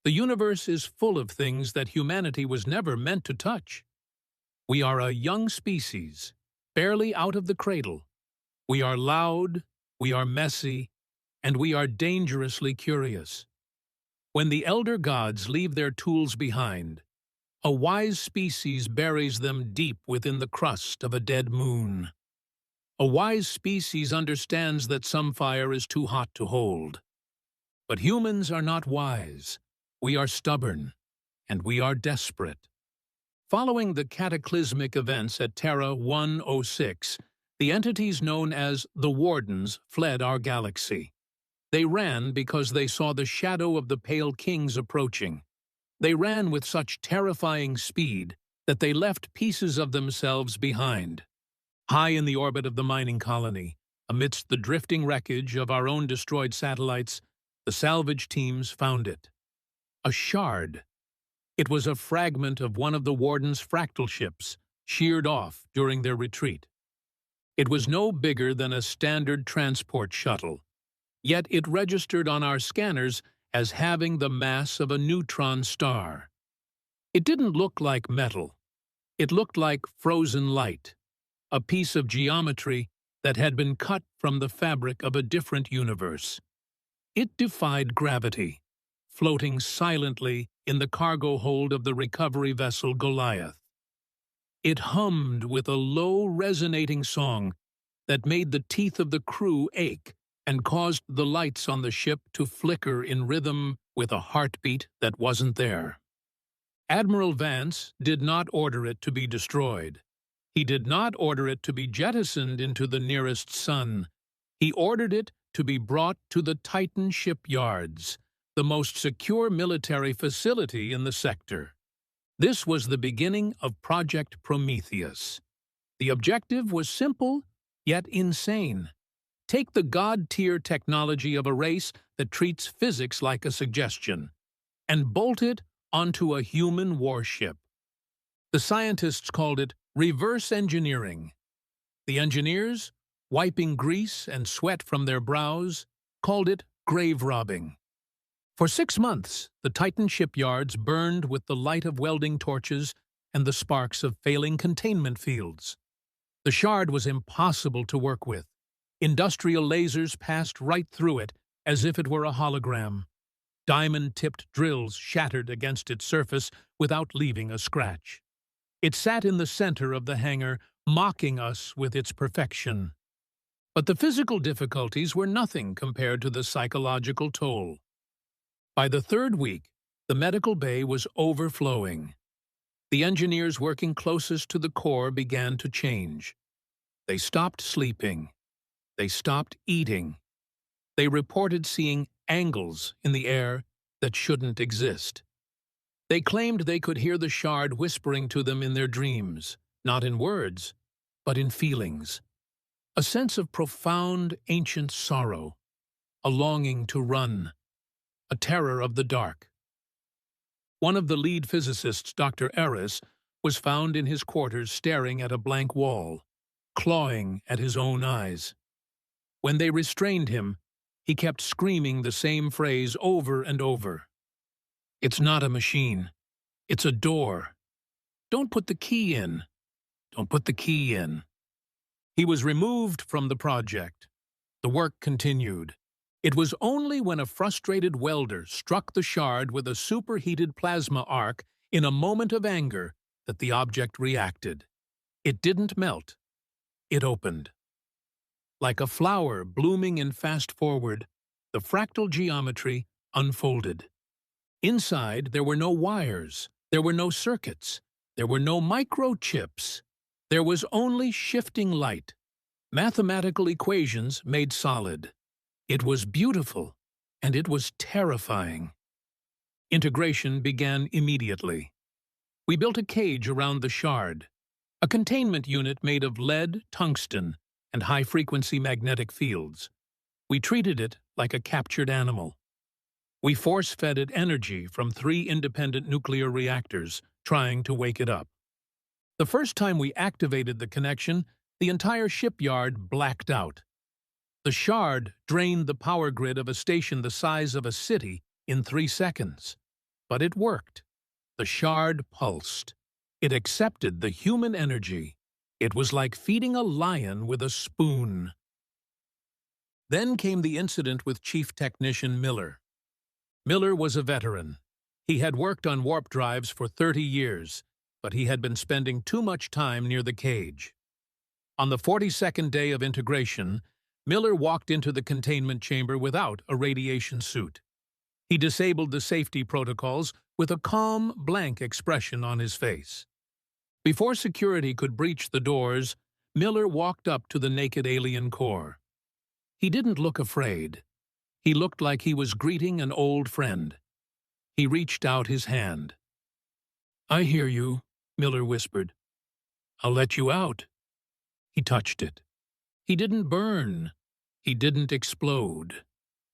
The universe is full of things that humanity was never meant to touch. We are a young species, barely out of the cradle. We are loud, we are messy, and we are dangerously curious. When the elder gods leave their tools behind, a wise species buries them deep within the crust of a dead moon. A wise species understands that some fire is too hot to hold. But humans are not wise. We are stubborn, and we are desperate. Following the cataclysmic events at Terra 106, the entities known as the Wardens fled our galaxy. They ran because they saw the shadow of the Pale Kings approaching. They ran with such terrifying speed that they left pieces of themselves behind. High in the orbit of the mining colony, amidst the drifting wreckage of our own destroyed satellites, the salvage teams found it. A shard. It was a fragment of one of the Warden's fractal ships, sheared off during their retreat. It was no bigger than a standard transport shuttle, yet it registered on our scanners as having the mass of a neutron star. It didn't look like metal. It looked like frozen light, a piece of geometry that had been cut from the fabric of a different universe. It defied gravity, floating silently in the cargo hold of the recovery vessel Goliath. It hummed with a low, resonating song that made the teeth of the crew ache and caused the lights on the ship to flicker in rhythm with a heartbeat that wasn't there. Admiral Vance did not order it to be destroyed. He did not order it to be jettisoned into the nearest sun. He ordered it to be brought to the Titan shipyards, the most secure military facility in the sector. This was the beginning of Project Prometheus. The objective was simple, yet insane. Take the god-tier technology of a race that treats physics like a suggestion, and bolt it onto a human warship. The scientists called it reverse engineering. The engineers, wiping grease and sweat from their brows, called it grave robbing. For 6 months, the Titan shipyards burned with the light of welding torches and the sparks of failing containment fields. The shard was impossible to work with. Industrial lasers passed right through it as if it were a hologram. Diamond-tipped drills shattered against its surface without leaving a scratch. It sat in the center of the hangar, mocking us with its perfection. But the physical difficulties were nothing compared to the psychological toll. By the 3rd week, the medical bay was overflowing. The engineers working closest to the core began to change. They stopped sleeping. They stopped eating. They reported seeing angles in the air that shouldn't exist. They claimed they could hear the shard whispering to them in their dreams, not in words, but in feelings. A sense of profound, ancient sorrow, a longing to run, a terror of the dark. One of the lead physicists, Dr. Eris, was found in his quarters staring at a blank wall, clawing at his own eyes. When they restrained him, he kept screaming the same phrase over and over. "It's not a machine. It's a door. Don't put the key in. Don't put the key in." He was removed from the project. The work continued. It was only when a frustrated welder struck the shard with a superheated plasma arc in a moment of anger that the object reacted. It didn't melt. It opened. Like a flower blooming in fast forward, the fractal geometry unfolded. Inside, there were no wires, there were no circuits, there were no microchips. There was only shifting light, mathematical equations made solid. It was beautiful, and it was terrifying. Integration began immediately. We built a cage around the shard, a containment unit made of lead, tungsten, and high-frequency magnetic fields. We treated it like a captured animal. We force-fed it energy from 3 independent nuclear reactors, trying to wake it up. The first time we activated the connection, the entire shipyard blacked out. The shard drained the power grid of a station the size of a city in 3 seconds. But it worked. The shard pulsed. It accepted the human energy. It was like feeding a lion with a spoon. Then came the incident with Chief Technician Miller. Miller was a veteran. He had worked on warp drives for 30 years, but he had been spending too much time near the cage. On the 42nd day of integration, Miller walked into the containment chamber without a radiation suit. He disabled the safety protocols with a calm, blank expression on his face. Before security could breach the doors, Miller walked up to the naked alien core. He didn't look afraid. He looked like he was greeting an old friend. He reached out his hand. "I hear you," Miller whispered. "I'll let you out." He touched it. He didn't burn. He didn't explode.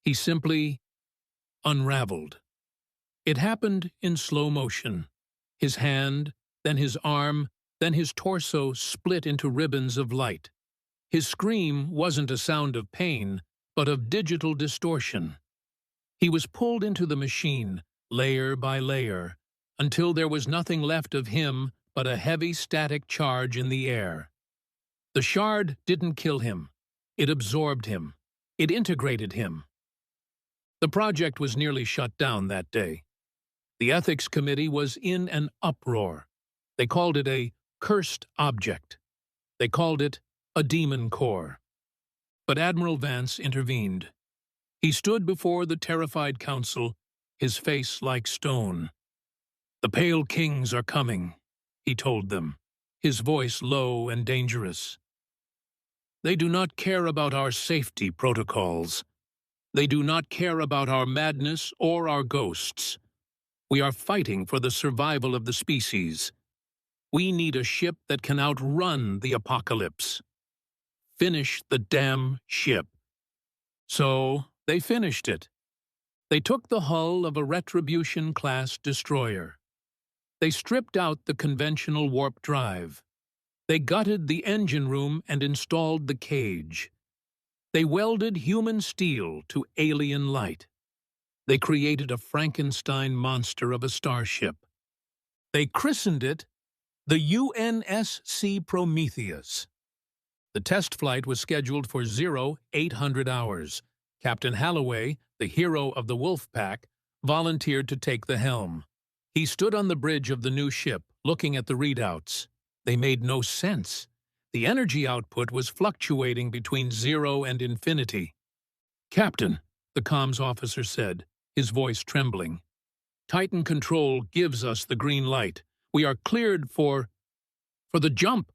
He simply unraveled. It happened in slow motion. His hand, then his arm, then his torso split into ribbons of light. His scream wasn't a sound of pain, but of digital distortion. He was pulled into the machine, layer by layer, until there was nothing left of him but a heavy static charge in the air. The shard didn't kill him. It absorbed him. It integrated him. The project was nearly shut down that day. The ethics committee was in an uproar. They called it a cursed object. They called it a demon core. But Admiral Vance intervened. He stood before the terrified council, his face like stone. "The Pale Kings are coming," he told them, his voice low and dangerous. "They do not care about our safety protocols. They do not care about our madness or our ghosts. We are fighting for the survival of the species. We need a ship that can outrun the apocalypse. Finish the damn ship." So they finished it. They took the hull of a Retribution-class destroyer. They stripped out the conventional warp drive. They gutted the engine room and installed the cage. They welded human steel to alien light. They created a Frankenstein monster of a starship. They christened it the UNSC Prometheus. The test flight was scheduled for 0800 hours. Captain Halloway, the hero of the Wolf Pack, volunteered to take the helm. He stood on the bridge of the new ship, looking at the readouts. They made no sense. The energy output was fluctuating between 0 and infinity. "Captain," the comms officer said, his voice trembling, "Titan Control gives us the green light. We are cleared for the jump."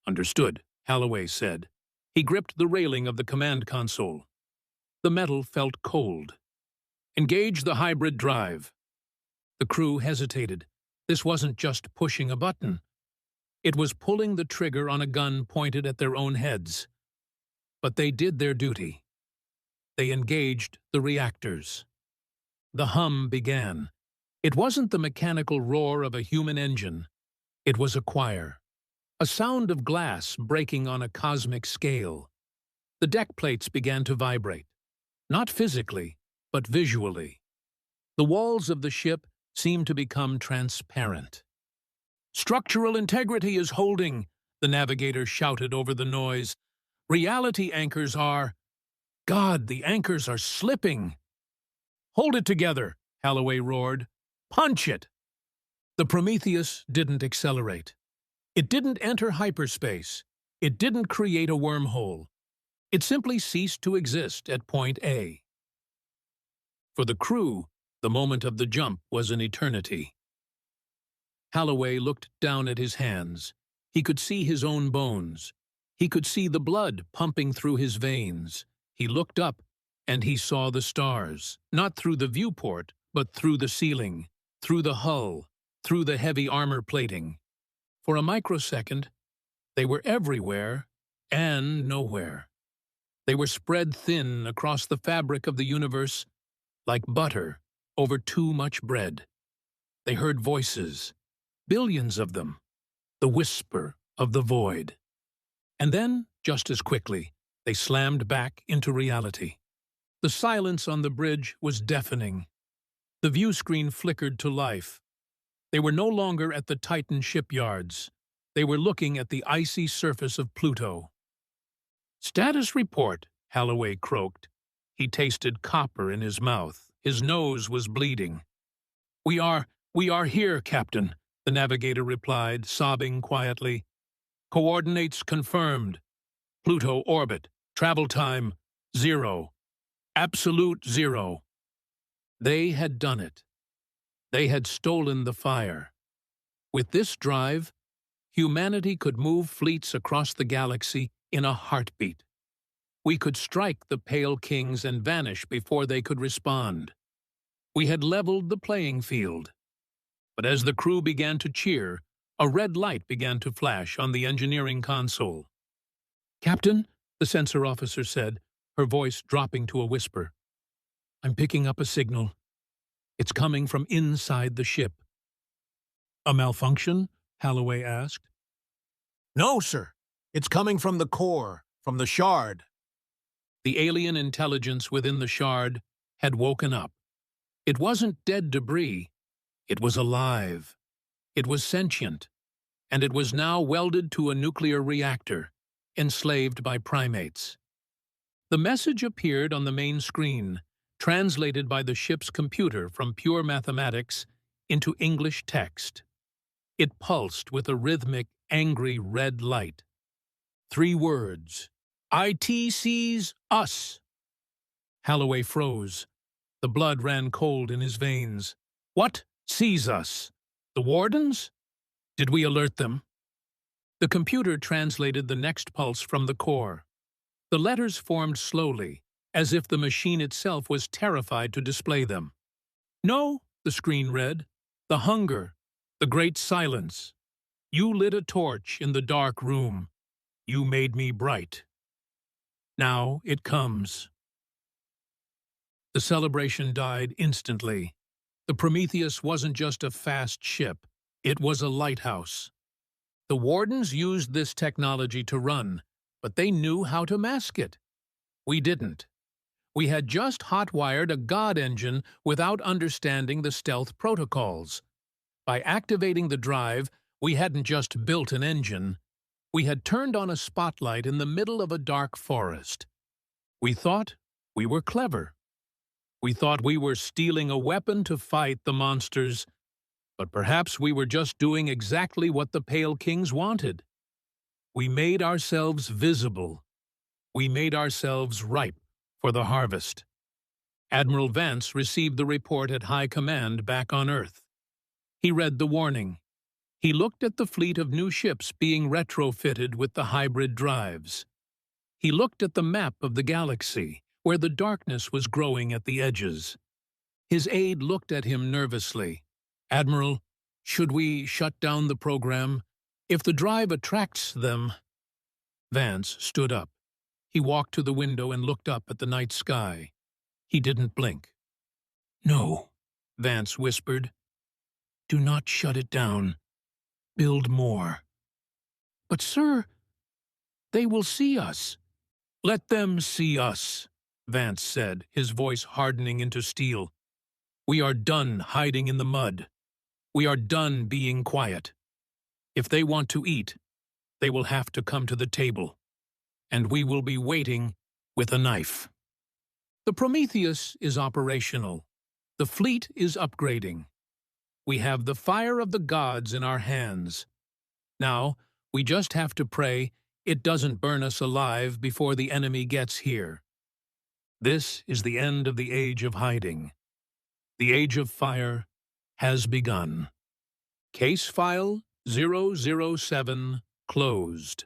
"Understood," Halloway said. He gripped the railing of the command console. The metal felt cold. "Engage the hybrid drive." The crew hesitated. This wasn't just pushing a button. It was pulling the trigger on a gun pointed at their own heads. But they did their duty. They engaged the reactors. The hum began. It wasn't the mechanical roar of a human engine. It was a choir. A sound of glass breaking on a cosmic scale. The deck plates began to vibrate. Not physically, but visually. The walls of the ship seemed to become transparent. "Structural integrity is holding," the navigator shouted over the noise. "Reality anchors are... God, the anchors are slipping." "Hold it together," Halloway roared. "Punch it!" The Prometheus didn't accelerate. It didn't enter hyperspace. It didn't create a wormhole. It simply ceased to exist at point A. For the crew, the moment of the jump was an eternity. Halloway looked down at his hands. He could see his own bones. He could see the blood pumping through his veins. He looked up, and he saw the stars, not through the viewport, but through the ceiling, through the hull, through the heavy armor plating. For a microsecond, they were everywhere and nowhere. They were spread thin across the fabric of the universe like butter over too much bread. They heard voices, billions of them, the whisper of the void. And then, just as quickly, they slammed back into reality. The silence on the bridge was deafening. The view screen flickered to life. They were no longer at the Titan shipyards. They were looking at the icy surface of Pluto. "Status report," Holloway croaked. He tasted copper in his mouth. His nose was bleeding. We are here, Captain," the navigator replied, sobbing quietly. "Coordinates confirmed. Pluto orbit. Travel time, 0. Absolute 0. They had done it. They had stolen the fire. With this drive, humanity could move fleets across the galaxy in a heartbeat. We could strike the Pale Kings and vanish before they could respond. We had leveled the playing field. But as the crew began to cheer, a red light began to flash on the engineering console. "Captain," the sensor officer said, her voice dropping to a whisper. "I'm picking up a signal. It's coming from inside the ship." "A malfunction?" Holloway asked. "No, sir. It's coming from the core, from the Shard." The alien intelligence within the Shard had woken up. It wasn't dead debris. It was alive. It was sentient. And it was now welded to a nuclear reactor, enslaved by primates. The message appeared on the main screen, translated by the ship's computer from pure mathematics into English text. It pulsed with a rhythmic, angry red light. 3 words. "IT sees us." Holloway froze. The blood ran cold in his veins. "What sees us? The Wardens? Did we alert them?" The computer translated the next pulse from the core. The letters formed slowly, as if the machine itself was terrified to display them. "No," the screen read. "The hunger, the great silence. You lit a torch in the dark room. You made me bright. Now it comes." The celebration died instantly. The Prometheus wasn't just a fast ship, it was a lighthouse. The Wardens used this technology to run, but they knew how to mask it. We didn't. We had just hot-wired a God engine without understanding the stealth protocols. By activating the drive, we hadn't just built an engine. We had turned on a spotlight in the middle of a dark forest. We thought we were clever. We thought we were stealing a weapon to fight the monsters, but perhaps we were just doing exactly what the Pale Kings wanted. We made ourselves visible. We made ourselves ripe for the harvest. Admiral Vance received the report at High Command back on Earth. He read the warning. He looked at the fleet of new ships being retrofitted with the hybrid drives. He looked at the map of the galaxy, where the darkness was growing at the edges. His aide looked at him nervously. "Admiral, should we shut down the program? If the drive attracts them—" Vance stood up. He walked to the window and looked up at the night sky. He didn't blink. "No," Vance whispered. "Do not shut it down. Build more." "But, sir, they will see us." "Let them see us," Vance said, his voice hardening into steel. "We are done hiding in the mud. We are done being quiet. If they want to eat, they will have to come to the table, and we will be waiting with a knife." The Prometheus is operational. The fleet is upgrading. We have the fire of the gods in our hands. Now, we just have to pray it doesn't burn us alive before the enemy gets here. This is the end of the age of hiding. The age of fire has begun. Case file 007 closed.